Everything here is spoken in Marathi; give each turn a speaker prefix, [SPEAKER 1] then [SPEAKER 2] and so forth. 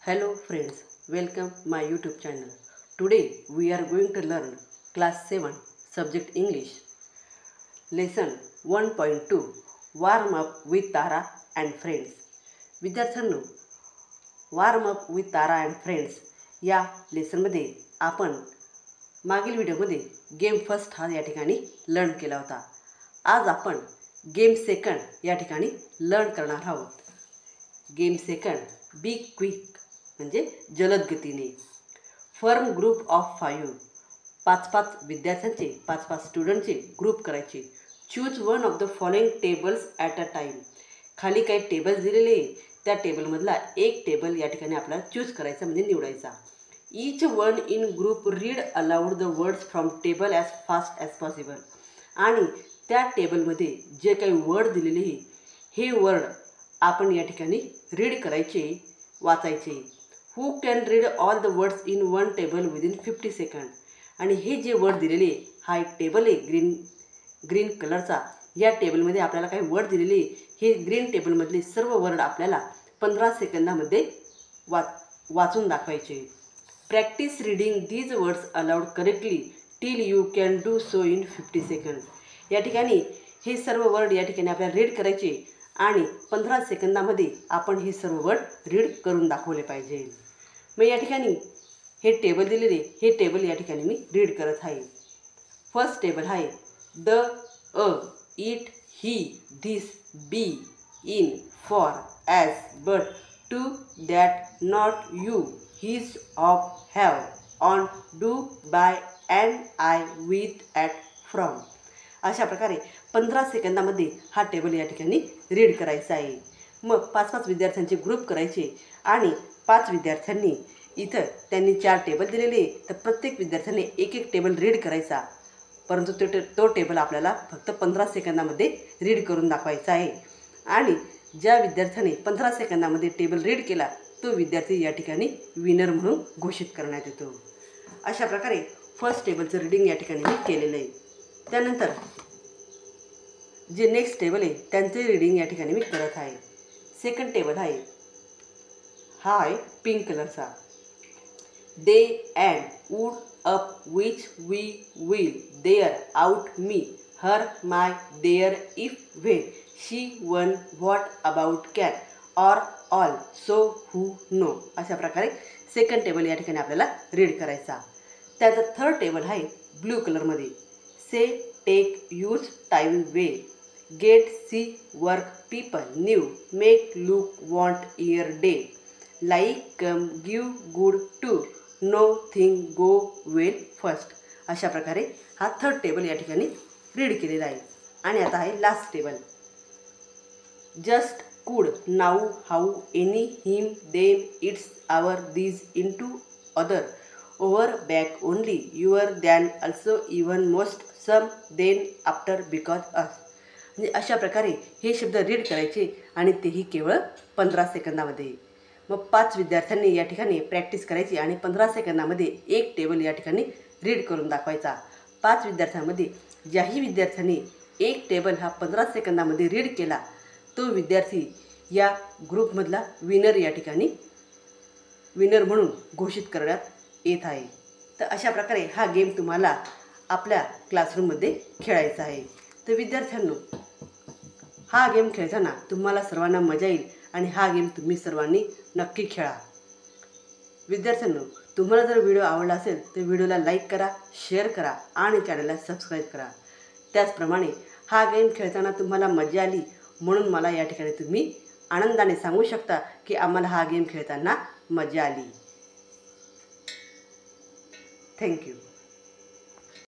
[SPEAKER 1] Hello friends, welcome my YouTube channel. Today we are going to learn class 7 subject English lesson 1.2 warm up with Tara and friends. विद्यार्थ्यांनो, warm up with Tara and friends या लेसन मध्ये आपण मागील व्हिडिओमध्ये गेम फर्स्ट हा या ठिकाणी लर्न केला होता. आज आपण गेम सेकंड या ठिकाणी लर्न करणार आहोत. गेम सेकंड बी क्विक म्हणजे जलद गतीने. फर्म ग्रुप ऑफ 5 विद्यार्थ्यांचे 5 स्टुडंटचे ग्रुप करायचे. Choose one of the following tables at a time. खाली काही टेबल्स दिलेले त्या टेबलमधला एक टेबल या ठिकाणी आपल्याला चूज करायचा म्हणजे निवडायचा. Each one in group read aloud the words from table as fast as possible. आणि त्या टेबलमध्ये जे काही वर्ड दिलेले हे वर्ड आपण या ठिकाणी रीड करायचे, वाचायचे. Who can read all the words in one table within 50 second. आणि हे जे वर्ड दिलेले हा एक टेबल आहे ग्रीन कलरचा. या टेबलमध्ये आपल्याला काही वर्ड दिलेले हे ग्रीन टेबलमधले सर्व वर्ड आपल्याला 15 सेकंदामध्ये वाचून दाखवायचे. Practice reading these words allowed correctly till you can do so in 50 second. या ठिकाणी हे सर्व वर्ड या ठिकाणी आपल्याला रीड करायचे आणि 15 सेकंदामध्ये आपण हे सर्व वर्ड रीड करून दाखवले पाहिजे. मग या ठिकाणी हे टेबल दिलेले हे टेबल या ठिकाणी मी रीड करत आहे. फर्स्ट टेबल आहे the, a, it, he, this, be, in, for, as, but, to, that, not, you, his, of, have, on, do, by, and, I, with, at, from. अशा प्रकारे 15 सेकंदामध्ये हा टेबल या ठिकाणी रीड करायचा आहे. मग 5 विद्यार्थ्यांचे ग्रुप करायचे आणि 5 विद्यार्थ्यांनी इथं त्यांनी 4 टेबल दिलेले तर प्रत्येक विद्यार्थ्याने एक टेबल रीड करायचा. परंतु तो टेबल आपल्याला फक्त 15 सेकंदामध्ये रीड करून दाखवायचा आहे. आणि ज्या विद्यार्थ्याने 15 सेकंदामध्ये टेबल रीड केला तो विद्यार्थी या ठिकाणी विनर म्हणून घोषित करण्यात येतो. अशा प्रकारे फर्स्ट टेबलचं रीडिंग या ठिकाणी मी केलेलं आहे. त्यानंतर जे नेक्स्ट टेबल आहे त्यांचे रीडिंग या ठिकाणी मी करत आहे. सेकंड टेबल आहे हा आहे पिंक कलरचा. They and would up which we will there out me her my their if when she one what about can or all so who no. अशा प्रकारे सेकंड टेबल या ठिकाणी आपल्याला रीड करायचा. त्याचा थर्ड टेबल आहे ब्लू कलरमध्ये. Say, take, use, time, way, get, see, work, people, new, make, look, want, year, day, like, come, give, good, two, know, think, go, well, first. अशा प्रकारे हा थर्ड टेबल या ठिकाणी रीड केलेला आहे. आणि आता आहे last table. Just, could, now, how, any, him, them, its, our, these, into, other, over, back, only, your, than, also, even, most, some, then, after, because, us. म्हणजे अशा प्रकारे हे शब्द रीड करायचे आणि तेही केवळ 15 सेकंदामध्ये. मग 5 विद्यार्थ्यांनी या ठिकाणी प्रॅक्टिस करायची आणि 15 सेकंदामध्ये एक टेबल या ठिकाणी रीड करून दाखवायचा. 5 विद्यार्थ्यांमध्ये ज्याही विद्यार्थ्यांनी एक टेबल हा 15 सेकंदामध्ये रीड केला तो विद्यार्थी या ग्रुपमधला विनर या ठिकाणी विनर म्हणून घोषित करण्यात येत आहे. तर अशा प्रकारे हा गेम तुम्हाला आपल्या क्लासरूममध्ये खेळायचा आहे. तर विद्यार्थ्यांनो, हा गेम खेळताना तुम्हाला सर्वांना मजा येईल आणि हा गेम तुम्ही सर्वांनी नक्की खेळा. विद्यार्थ्यांनो, तुम्हाला जर व्हिडिओ आवडला असेल तर व्हिडिओला लाईक करा, शेअर करा आणि चॅनलला सबस्क्राईब करा. त्याचप्रमाणे हा गेम खेळताना तुम्हाला मजा आली म्हणून मला या ठिकाणी तुम्ही आनंदाने सांगू शकता की आम्हाला हा गेम खेळताना मजा आली. थँक्यू.